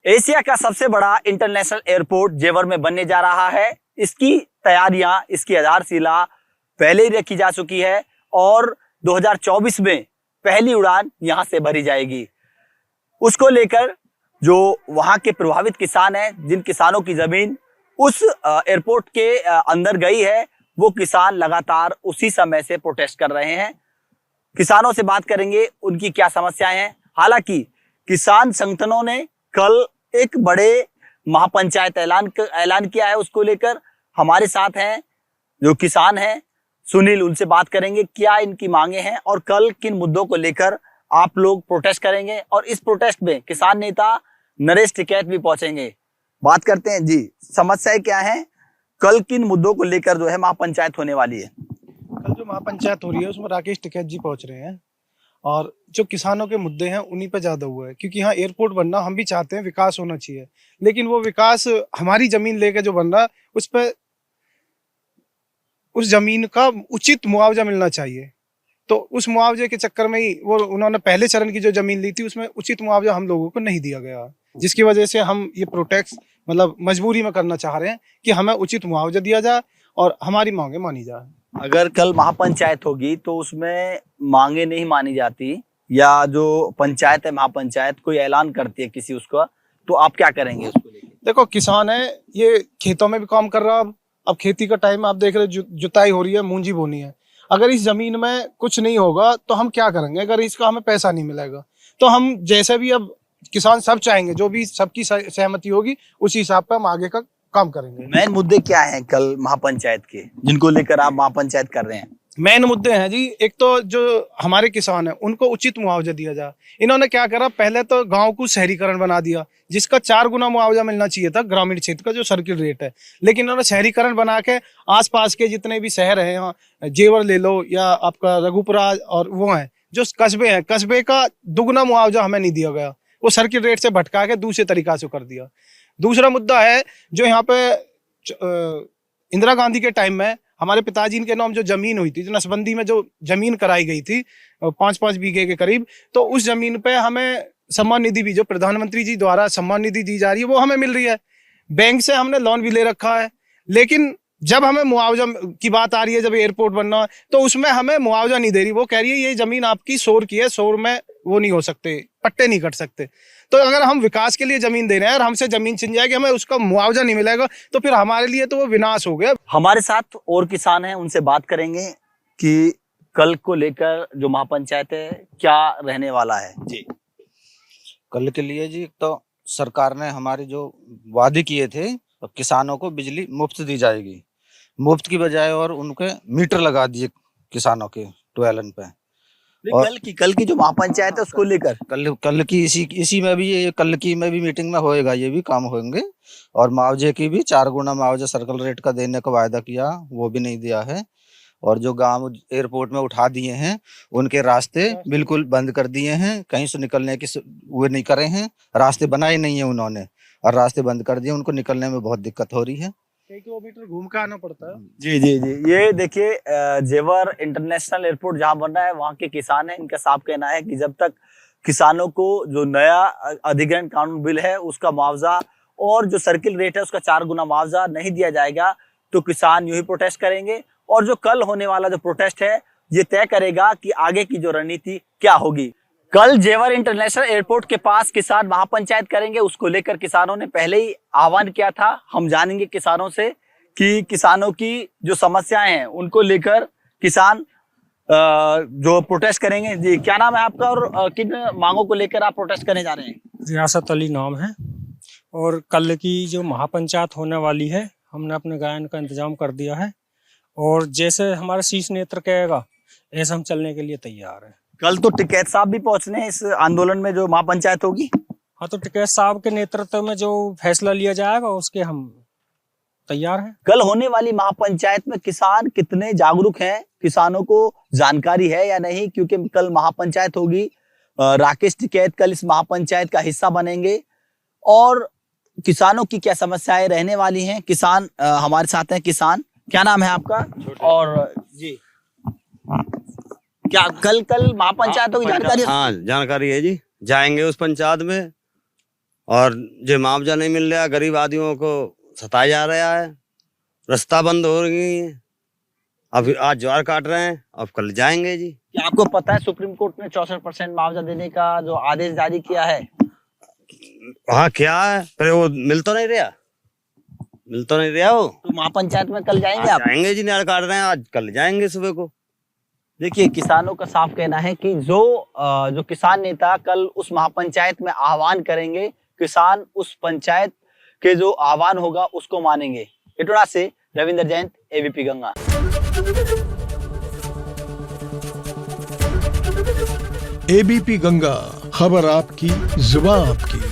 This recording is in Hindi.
एशिया का सबसे बड़ा इंटरनेशनल एयरपोर्ट जेवर में बनने जा रहा है। इसकी तैयारियां, इसकी आधारशिला पहले ही रखी जा चुकी है और 2024 में पहली उड़ान यहां से भरी जाएगी। उसको लेकर जो वहां के प्रभावित किसान हैं, जिन किसानों की जमीन उस एयरपोर्ट के अंदर गई है, वो किसान लगातार उसी समय से प्रोटेस्ट कर रहे हैं। किसानों से बात करेंगे, उनकी क्या समस्याएं हैं। हालांकि किसान संगठनों ने कल एक बड़े महापंचायत ऐलान किया है। उसको लेकर हमारे साथ हैं जो किसान हैं, सुनील, उनसे बात करेंगे क्या इनकी मांगे हैं और कल किन मुद्दों को लेकर आप लोग प्रोटेस्ट करेंगे। और इस प्रोटेस्ट में किसान नेता नरेश टिकैत भी पहुंचेंगे। बात करते हैं जी, समस्याएं क्या हैं, कल किन मुद्दों को लेकर जो है महापंचायत होने वाली है। कल जो महापंचायत हो रही है उसमें राकेश टिकैत जी पहुंच रहे हैं और जो किसानों के मुद्दे हैं उन्हीं पे ज्यादा हुआ है, क्योंकि यहाँ एयरपोर्ट बनना हम भी चाहते हैं, विकास होना चाहिए, लेकिन वो विकास हमारी जमीन लेके जो बन रहा है उस जमीन का उचित मुआवजा मिलना चाहिए। तो उस मुआवजे के चक्कर में ही वो उन्होंने पहले चरण की जो जमीन ली थी उसमें उचित मुआवजा हम लोगों को नहीं दिया गया, जिसकी वजह से हम ये प्रोटेस्ट मजबूरी में करना चाह रहे हैं कि हमें उचित मुआवजा दिया जाए और हमारी मांगे मानी जाए। अगर कल महापंचायत होगी तो उसमें मांगे नहीं मानी जाती या जो पंचायत है, महापंचायत कोई ऐलान करती है किसी उसका, तो आप क्या करेंगे उसको लेकर? देखो, किसान है, ये खेतों में भी काम कर रहा है। अब खेती का टाइम आप देख रहे, जुताई हो रही है, मूंजी बोनी है। अगर इस जमीन में कुछ नहीं होगा तो हम क्या करेंगे? अगर इसका हमें पैसा नहीं मिलेगा तो हम जैसे भी, अब किसान सब चाहेंगे, जो भी सबकी सहमति होगी उसी हिसाब पे हम आगे का काम करेंगे। मेन मुद्दे क्या हैं कल महापंचायत के, जिनको लेकर आप महापंचायत कर रहे हैं? मेन मुद्दे हैं जी, एक तो जो हमारे किसान हैं उनको उचित मुआवजा दिया जाए। इन्होंने क्या करा, पहले तो गांव को शहरीकरण बना दिया, जिसका 4 गुना मुआवजा मिलना चाहिए था ग्रामीण क्षेत्र का जो सर्किल रेट है, लेकिन इन्होंने शहरीकरण बना के आसपास के जितने भी शहर हैं, यहाँ जेवर ले लो या आपका रघुपुरा और वो हैं जो कस्बे हैं, कस्बे का दुगुना मुआवजा हमें नहीं दिया गया। वो सर्किल रेट से भटका के दूसरे तरीका से कर दिया। दूसरा मुद्दा है जो यहाँ पे इंदिरा गांधी के टाइम में हमारे पिताजी के नाम जो जमीन हुई थी, जो नसबंदी में जो जमीन कराई गई थी 5-5 बीघे के करीब, तो उस जमीन पे हमें सम्मान निधि भी, जो प्रधानमंत्री जी द्वारा सम्मान निधि दी जा रही है, वो हमें मिल रही है। बैंक से हमने लोन भी ले रखा है, लेकिन जब हमें मुआवजा की बात आ रही है, जब एयरपोर्ट बनना है, तो उसमें हमें मुआवजा नहीं दे रही। वो कह रही है ये जमीन आपकी शोर की है, शोर में वो नहीं हो सकते, पट्टे नहीं कट सकते। तो अगर हम विकास के लिए जमीन दे रहे हैं और हमसे जमीन छिन जाएगी, हमें उसका मुआवजा नहीं मिलेगा, तो फिर हमारे लिए तो वो विनाश हो गया। हमारे साथ और किसान हैं, उनसे बात करेंगे कि कल को लेकर जो महापंचायत है क्या रहने वाला है जी। कल के लिए जी, तो सरकार ने हमारे जो वादे किए थे, किसानों को बिजली मुफ्त दी जाएगी, मुफ्त की बजाय और उनके मीटर लगा दिए किसानों के ट्वेलन पे। और कल की जो महापंचायत है उसको लेकर कल की इसी में भी, ये कल की में भी मीटिंग में होएगा, ये भी काम होंगे। और मुआवजे की भी 4 गुना मुआवजा सर्कल रेट का देने का वायदा किया, वो भी नहीं दिया है। और जो गांव एयरपोर्ट में उठा दिए हैं उनके रास्ते बिल्कुल बंद कर दिए हैं, कहीं से निकलने की वो नहीं करे हैं, रास्ते बनाए नहीं है उन्होंने और रास्ते बंद कर दिए, उनको निकलने में बहुत दिक्कत हो रही है। कई किलोमीटर घूम के आना पड़ता है। जी जी जी, ये देखिए जेवर इंटरनेशनल एयरपोर्ट जहां बन रहा है वहां के किसान हैं, इनका साफ कहना है कि जब तक किसानों को जो नया अधिग्रहण कानून बिल है उसका मुआवजा और जो सर्किल रेट है उसका 4 गुना मुआवजा नहीं दिया जाएगा तो किसान यूं ही प्रोटेस्ट करेंगे। और जो कल होने वाला जो प्रोटेस्ट है ये तय करेगा कि आगे की जो रणनीति क्या होगी। कल जेवर इंटरनेशनल एयरपोर्ट के पास किसान महापंचायत करेंगे, उसको लेकर किसानों ने पहले ही आह्वान किया था। हम जानेंगे किसानों से कि किसानों की जो समस्याएं हैं उनको लेकर किसान जो प्रोटेस्ट करेंगे। जी, क्या नाम है आपका और किन मांगों को लेकर आप प्रोटेस्ट करने जा रहे हैं? रियासत अली नाम है और कल की जो महापंचायत होने वाली है हमने अपने गायन का इंतजाम कर दिया है और जैसे हमारा शीर्ष नेत्र कहेगा ऐसे हम चलने के लिए तैयार हैं। कल तो टिकैत साहब भी पहुंचने इस आंदोलन में जो महापंचायत होगी। हाँ, तो टिकैत साहब के नेतृत्व में जो फैसला लिया जाएगा उसके हम तैयार हैं। कल होने वाली महापंचायत में किसान कितने जागरूक हैं, किसानों को जानकारी है या नहीं? क्योंकि कल महापंचायत होगी, राकेश टिकैत कल इस महापंचायत का हिस्सा बनेंगे और किसानों की क्या समस्याएं रहने वाली हैं। किसान हमारे साथ हैं। किसान, क्या नाम है आपका? और जी, क्या कल महापंचायत होगी, जानकारी? हाँ, जानकारी है जी, जाएंगे उस पंचायत में और जो मुआवजा नहीं मिल रहा, गरीब आदमियों को सताया जा रहा है, रास्ता बंद हो रही है। अब आज ज्वार काट रहे हैं, अब कल जाएंगे जी। क्या आपको पता है सुप्रीम कोर्ट ने 64% मुआवजा देने का जो आदेश जारी किया है? हाँ क्या है, पर वो मिल तो नहीं रहा वो। तो महापंचायत में कल जाएंगे आप? जाएंगे जी, नाड़ काट रहे हैं, आज कल जाएंगे सुबह को। देखिए, किसानों का साफ कहना है कि जो किसान नेता कल उस महापंचायत में आह्वान करेंगे, किसान उस पंचायत के जो आह्वान होगा उसको मानेंगे। इटोड़ा से रविंद्र जैन, एबीपी गंगा। एबीपी गंगा, खबर आपकी, जुबान आपकी।